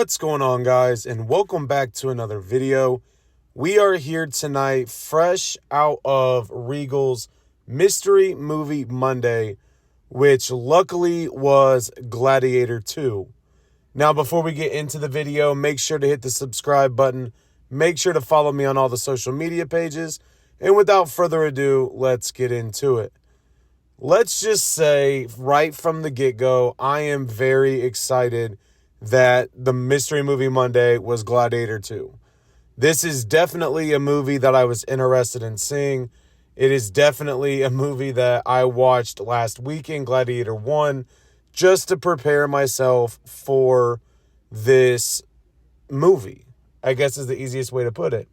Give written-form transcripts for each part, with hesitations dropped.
What's going on, guys, and welcome back to another video. We are here tonight fresh out of Regal's Mystery Movie Monday, which luckily was Gladiator 2. Now, before we get into the video, make sure to hit the subscribe button. Make sure to follow me on all the social media pages. And without further ado, let's get into it. Let's just say right from the get-go, I am very excited that the Mystery Movie Monday was Gladiator 2. This is definitely a movie that I was interested in seeing. It is definitely a movie that I watched last weekend, Gladiator 1, just to prepare myself for this movie, I guess is the easiest way to put it.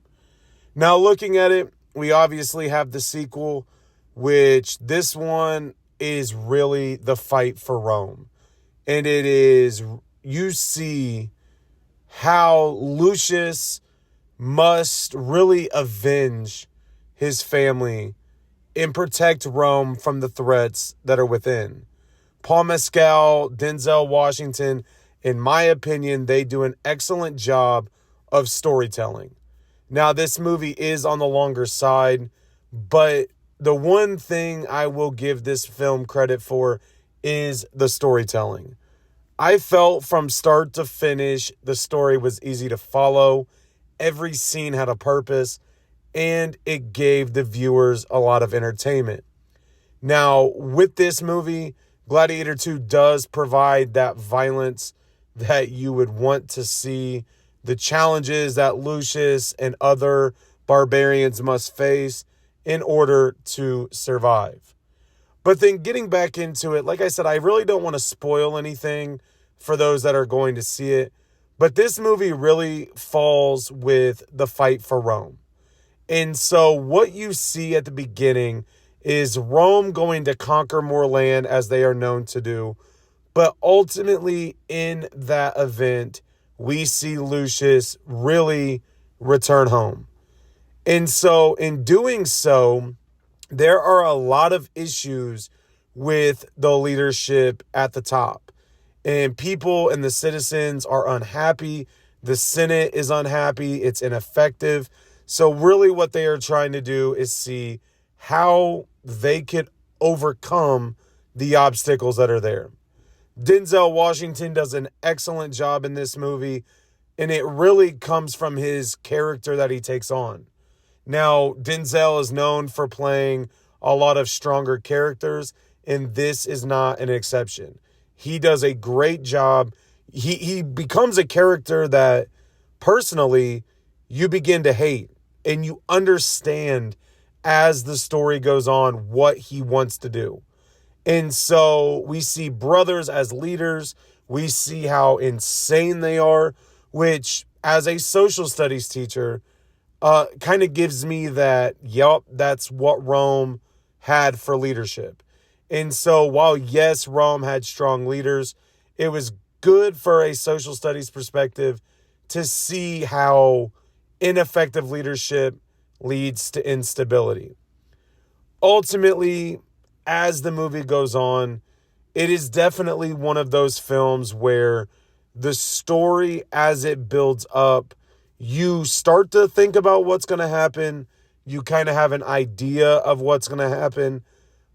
Now, looking at it, we obviously have the sequel, which this one is really the fight for Rome. And it is, you see how Lucious must really avenge his family and protect Rome from the threats that are within. Paul Mescal, Denzel Washington, in my opinion, they do an excellent job of storytelling. Now, this movie is on the longer side, but the one thing I will give this film credit for is the storytelling. I felt from start to finish, the story was easy to follow. Every scene had a purpose, and it gave the viewers a lot of entertainment. Now, with this movie, Gladiator 2 does provide that violence that you would want to see, the challenges that Lucious and other barbarians must face in order to survive. But then getting back into it, like I said, I really don't want to spoil anything for those that are going to see it. But this movie really falls with the fight for Rome. And so what you see at the beginning is Rome going to conquer more land as they are known to do. But ultimately in that event, we see Lucious really return home. And so in doing so, there are a lot of issues with the leadership at the top. And people and the citizens are unhappy. The Senate is unhappy. It's ineffective. So really what they are trying to do is see how they could overcome the obstacles that are there. Denzel Washington does an excellent job in this movie, and it really comes from his character that he takes on. Now, Denzel is known for playing a lot of stronger characters, and this is not an exception. He does a great job. He becomes a character that, personally, you begin to hate, and you understand as the story goes on what he wants to do. And so we see brothers as leaders. We see how insane they are, which, as a social studies teacher, kind of gives me that, yup, that's what Rome had for leadership. And so while, yes, Rome had strong leaders, it was good for a social studies perspective to see how ineffective leadership leads to instability. Ultimately, as the movie goes on, it is definitely one of those films where the story, as it builds up, you start to think about what's going to happen. You kind of have an idea of what's going to happen.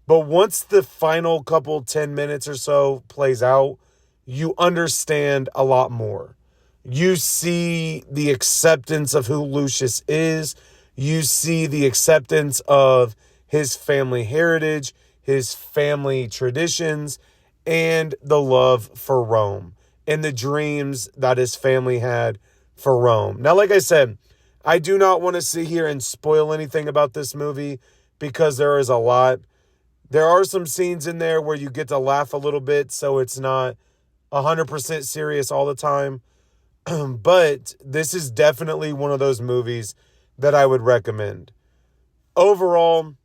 But once the final couple 10 minutes or so plays out, you understand a lot more. You see the acceptance of who Lucious is. You see the acceptance of his family heritage, his family traditions, and the love for Rome, and the dreams that his family had for Rome. Now, like I said, I do not want to sit here and spoil anything about this movie because there is a lot. There are some scenes in there where you get to laugh a little bit, so it's not 100% serious all the time. But this is definitely one of those movies that I would recommend. Overall,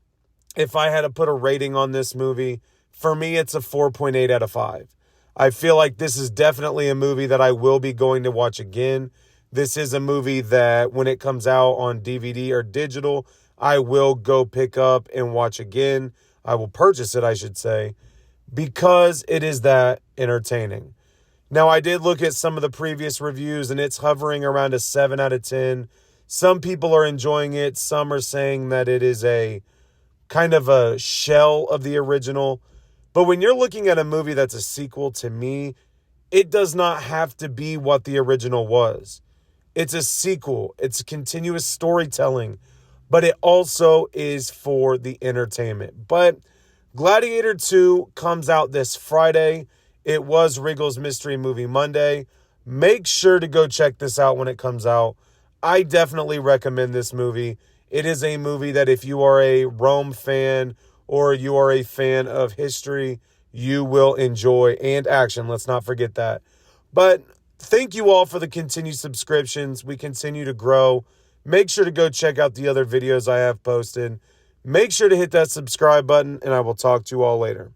if I had to put a rating on this movie, for me, it's a 4.8 out of 5. I feel like this is definitely a movie that I will be going to watch again. This is a movie that when it comes out on DVD or digital, I will go pick up and watch again. I will purchase it, I should say, because it is that entertaining. Now, I did look at some of the previous reviews, and it's hovering around a 7 out of 10. Some people are enjoying it. Some are saying that it is a kind of a shell of the original. But when you're looking at a movie that's a sequel, to me, it does not have to be what the original was. It's a sequel. It's continuous storytelling, but it also is for the entertainment. But Gladiator 2 comes out this Friday. It was Regal's Mystery Movie Monday. Make sure to go check this out when it comes out. I definitely recommend this movie. It is a movie that if you are a Rome fan or you are a fan of history, you will enjoy, and action. Let's not forget that. But thank you all for the continued subscriptions. We continue to grow. Make sure to go check out the other videos I have posted. Make sure to hit that subscribe button, and I will talk to you all later.